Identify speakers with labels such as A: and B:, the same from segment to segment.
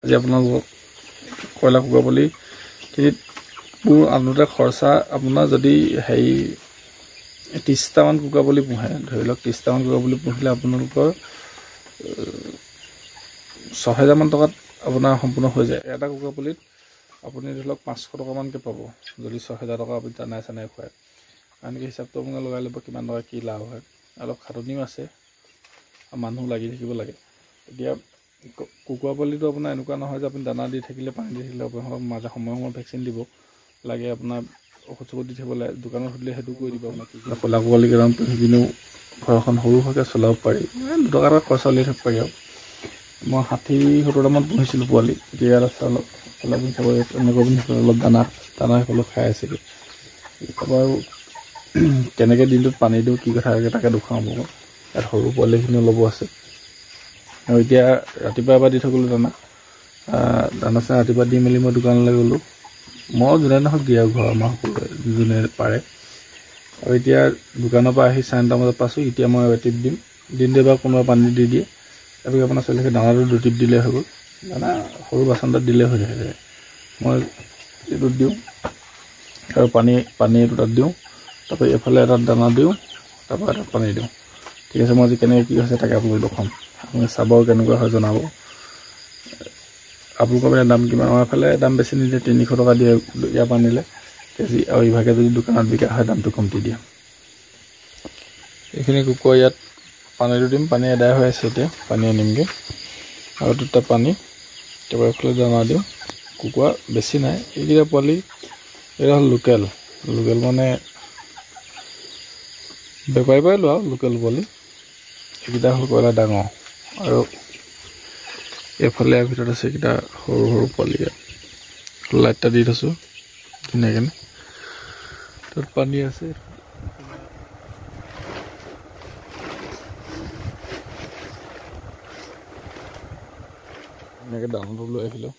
A: আজি আপোনালোকক কয়লা কুকুৰা পোৱালি খিনিত আনোতে খৰচা আপোনাৰ যদি 30টামান কুকুৰা পোৱালি পোহে, ধৰি লওক 30টামান কুকুৰা পোৱালি পুহিলে আপোনালোকৰ 6000মান টকাত আপোনাৰ সম্পূৰ্ণ হৈ যায়। এটা কুকুৰা পোৱালিত আপুনি ধৰি লওক 500 টকামানকৈ পাব যদি 6000 টকা আপুনি দানাই চানাই খুৱায়। এনেকৈ হিচাপটো আপোনাক লগাই ল'ব কিমান টকা কি লাভ হয়। অলপ খাটনিও আছে, মানুহ লাগি থাকিব লাগে। এতিয়া কুকুৰা পোৱালিটো আপোনাৰ এনেকুৱা নহয় যে আপুনি দানা দি থাকিলে পানী দি থাকিলে আপোনাক মাজে সময়ে ভেকচিন দিব লাগে, আপোনাৰ ঔষধ চৌষধ দি থাকিব লাগে। দোকানত সুধিলে সেইটো কৰি দিব আপোনাক। কয়লা পোৱালি কেইটামান পুহি পিনেও ঘৰখন সৰু সৰুকৈ চলাব পাৰি, 2 টকা এটা খৰচা উলিয়াই থাকিব পাৰি আৰু। মই 60-70টামান পুহিছিলোঁ পোৱালি। এতিয়া ইয়াত আছে অলপ চাব এনেকুৱা অলপ দানা সেইফালে খাই আছেগৈ। তাৰপৰা আৰু কেনেকৈ দিনটোত পানী দিওঁ কি কথা তাকে দেখুৱাওঁ মোক। ইয়াত সৰু পোৱালিখিনি অলপো আছে। আৰু এতিয়া ৰাতিপুৱা এবাৰ দি থৈ গ'লোঁ দানা চানা ৰাতিপুৱা দি মেলি মই দোকানলৈ গ'লোঁ। মই যোনে নহওক দিয়ে আৰু ঘৰৰ আমাৰ সকলোৱে যোনে পাৰে। আৰু এতিয়া দোকানৰ পৰা আহি 9:30 বজাত পাইছোঁ। এতিয়া মই এবাৰ টিপ দিম, দিনটো এবাৰ কোনোবা পানী দি দিয়ে। তাৰপিছত আপোনাৰ ছোৱালীকে দানাটো 2 টিপ দিলে হৈ গ'ল। দানা সৰু বাচন এটাত দিলে হৈ যায়। মই এইটোত দিওঁ আৰু পানী এইটো তাত দিওঁ। তাৰপৰা এইফালে এটা দানা দিওঁ, তাৰপৰা এটা পানী দিওঁ। ঠিক আছে, মই আজি কেনেকৈ কি হৈছে তাকে আপোনালোক দেখুৱাম। আপুনি চাব কেনেকুৱা হয় জনাব। আপোনালোকৰ মানে দাম কিমান? আমাৰ এইফালে দাম বেছি নিদিয়ে, 300 টকা দিয়ে ইয়াৰ পৰা নিলে কেজি। আৰু ইভাগে যদি দোকানত বিকা হয় দামটো কমটি দিয়ে। এইখিনি কুকুৰা ইয়াত পানীটো দিম, পানী এদায় হৈ আছে এতিয়া, পানী আনিমগৈ আৰু 2টা পানী। তাৰপৰা এইফালে দানা দিওঁ। কুকুৰা বেছি নাই, এইকেইটা পোৱালি এইকেইটা হ'ল লোকেল মানে বেপাৰী পৰাই লোৱা লোকেল পোৱালি। এইকেইটা হ'ল কয়লা ডাঙৰ। আৰু এইফালে ইয়াৰ ভিতৰত আছে এইকেইটা সৰু সৰু পোৱালি। ইয়াত লাইট এটা দি থৈছোঁ ধুনীয়াকৈ, তাত পানী আছে। এনেকৈ দানাটো লৈ আহিলোঁ।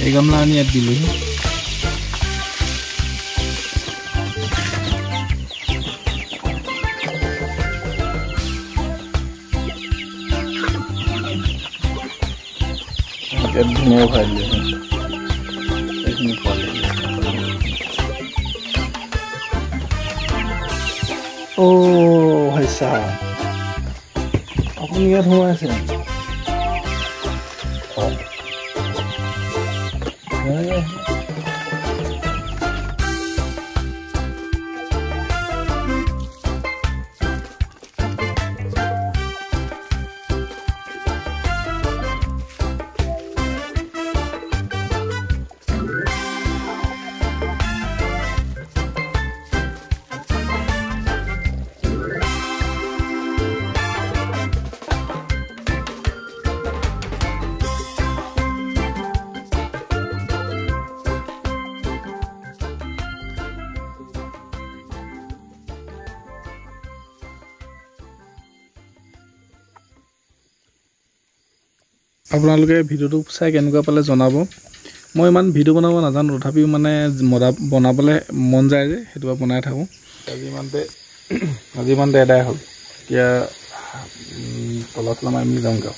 A: এই গামলা আনি ইয়াত দিলোহি। ধুনীয়া ভৰাই দিলে এইখিনি পোৱালি। হৈছে আপুনি ইয়াত সোমাই আছে। আপোনালোকে ভিডিঅ'টো চাই কেনেকুৱা পালে জনাব। মই ইমান ভিডিঅ' বনাব নাজানো, তথাপিও মানে বনাবলৈ মন যায় যে সেইটো বনাই থাকোঁ। আজি ইমানতে এদাই হ'ল। এতিয়া তলা মাৰি মেলি যাওঁগৈ।